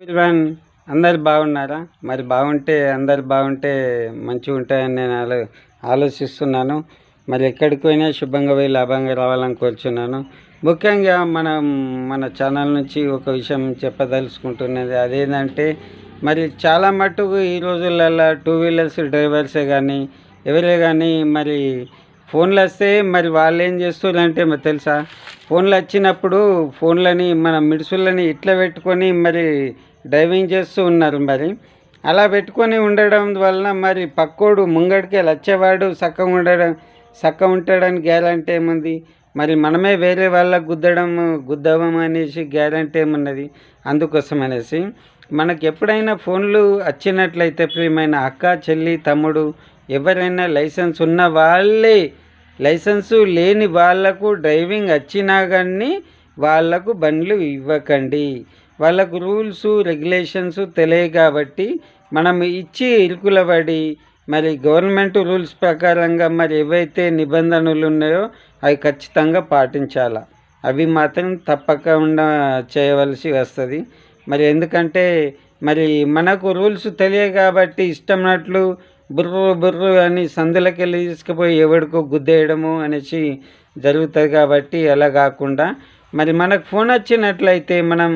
Everyone, అందరు బాగున్నారా? మరి బాగుంటే అందరు బాగుంటే మంచిగా ఉంటాయని నేను ఆలోచిస్తున్నాను. మరి ఎక్కడికి పోయినా శుభంగా పోయి లాభంగా రావాలని కోరుచున్నాను. ముఖ్యంగా మన ఛానల్ నుంచి ఒక విషయం చెప్పదలుచుకుంటున్నది. అదేంటంటే మరి చాలా మట్టుకు ఈ రోజులలో టూ వీలర్స్ డ్రైవర్సే కానీ ఎవరే కానీ మరి ఫోన్లు వస్తే మరి వాళ్ళు ఏం చేస్తున్నారంటే మరి తెలుసా, ఫోన్లు వచ్చినప్పుడు ఫోన్లని మన మిడుసులని ఇట్లా పెట్టుకొని మరి డ్రైవింగ్ చేస్తూ ఉన్నారు. మరి అలా పెట్టుకొని ఉండడం వలన మరి పక్కోడు ముంగడికి వచ్చేవాడు చక్కగా ఉంటాడని గ్యారంటీ ఏముంది? మరి మనమే వేరే వాళ్ళకు గుద్దడం అనేసి గ్యారంటీ ఏమున్నది? అందుకోసం అనేసి మనకు ఎప్పుడైనా ఫోన్లు వచ్చినట్లయితే ప్రియమైన అక్క, చెల్లి, తమ్ముడు ఎవరైనా లైసెన్స్ ఉన్న వాళ్ళే, లైసెన్సు లేని వాళ్లకు డ్రైవింగ్ వచ్చినా కానీ వాళ్లకు బండ్లు ఇవ్వకండి. వాళ్ళకు రూల్స్ రెగ్యులేషన్స్ తెలియదు కాబట్టి మనం ఇచ్చి ఇరుకులబడి మరి గవర్నమెంట్ రూల్స్ ప్రకారంగా మరి ఏవైతే నిబంధనలు ఉన్నాయో అవి ఖచ్చితంగా పాటించాలి. అవి మాత్రం తప్పకుండా చేయవలసి వస్తుంది. మరి ఎందుకంటే మరి మనకు రూల్స్ తెలియదు కాబట్టి ఇష్టమైనట్లు బుర్రు అని సందులకి వెళ్ళి తీసుకుపోయి ఎవడికో గుద్దేయడము అనేసి జరుగుతుంది. కాబట్టి అలా కాకుండా మరి మనకు ఫోన్ వచ్చినట్లయితే మనం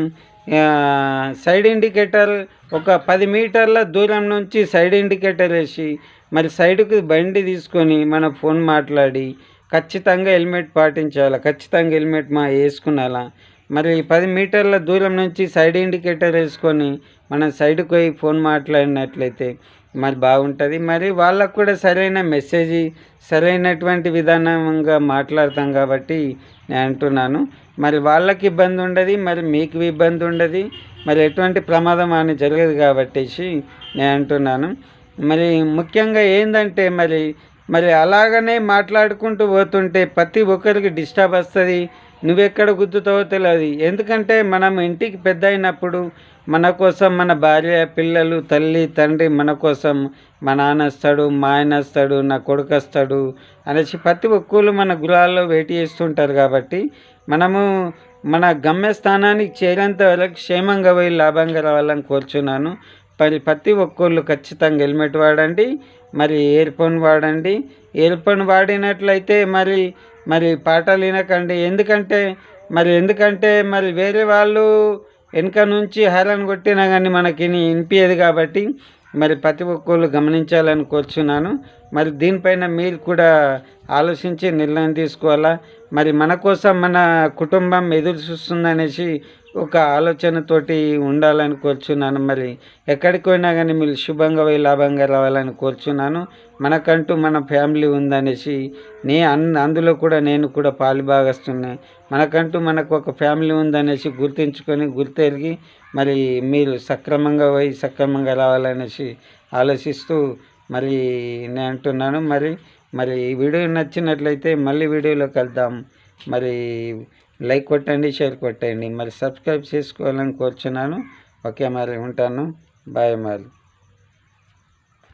సైడ్ ఇండికేటర్ ఒక 10 మీటర్ల దూరం నుంచి సైడ్ ఇండికేటర్ వేసి మరి సైడ్కి బండి తీసుకొని మన ఫోన్ మాట్లాడి ఖచ్చితంగా హెల్మెట్ పాటించాలి. ఖచ్చితంగా హెల్మెట్ వేసుకున్నాలా. మరి 10 మీటర్ల దూరం నుంచి సైడ్ ఇండికేటర్ వేసుకొని మనం సైడ్కి పోయి ఫోన్ మాట్లాడినట్లయితే మరి బాగుంటుంది. మరి వాళ్ళకు కూడా సరైన మెసేజ్, సరైనటువంటి విధానంగా మాట్లాడతాం కాబట్టి నేను అంటున్నాను. మరి వాళ్ళకి ఇబ్బంది ఉండదు, మరి మీకు ఇబ్బంది ఉండదు, మరి ఎటువంటి ప్రమాదం అని జరగదు కాబట్టి నేను అంటున్నాను. మరి ముఖ్యంగా ఏంటంటే మరి అలాగనే మాట్లాడుకుంటూ పోతుంటే ప్రతి ఒక్కరికి డిస్టర్బ్ వస్తుంది. నువ్వెక్కడ గుద్దుతావో తెలియదు. ఎందుకంటే మనం ఇంటికి పెద్ద అయినప్పుడు మన కోసం మన భార్య, పిల్లలు, తల్లి, తండ్రి మన కోసం మా నాన్న వస్తాడు, మా ఆయన వస్తాడు, నా కొడుకు వస్తాడు అనేసి ప్రతి ఒక్కరు మన గృహాల్లో వెయిట్ చేస్తుంటారు. కాబట్టి మనము మన గమ్యస్థానానికి చేరేంత వరకు క్షేమంగా పోయి లాభంగా రావాలని కోరుచున్నాను. ప్రతి ఒక్కళ్ళు ఖచ్చితంగా హెల్మెట్ వాడండి, మరి ఇయర్ ఫోన్ వాడండి. ఇయర్ ఫోన్ వాడినట్లయితే మరి పాటలు వినకండి. ఎందుకంటే మరి వేరే వాళ్ళు వెనుక నుంచి హారన్ కొట్టినా కానీ మనకి వినిపించదు. కాబట్టి మరి ప్రతి ఒక్కళ్ళు గమనించాలని కోరుచున్నాను. మరి దీనిపైన మీరు కూడా ఆలోచించి నిర్ణయం తీసుకోవాలా. మరి మన కోసం మన కుటుంబం ఎదురు చూస్తుందనేసి ఒక ఆలోచనతోటి ఉండాలని కోరుచున్నాను. మరి ఎక్కడికి పోయినా కానీ మీరు శుభంగా పోయి లాభంగా రావాలని కోరుచున్నాను. మనకంటూ మన ఫ్యామిలీ ఉందనేసి అందులో కూడా నేను కూడా పాలుభాగస్తున్నాను. మనకు ఒక ఫ్యామిలీ ఉందనేసి గుర్తెరిగి మరి మీరు సక్రమంగా పోయి సక్రమంగా రావాలనేసి ఆలోచిస్తూ మరి నేను అంటున్నాను. మరి ఈ వీడియో నచ్చినట్లయితే మళ్ళీ వీడియోలో కలుద్దాం. మరి లైక్ కొట్టండి, షేర్ కొట్టండి, మరి సబ్స్క్రైబ్ చేసుకోవాలని కోరుచున్నాను. ఓకే, మరి ఉంటాను. బాయ్. మరి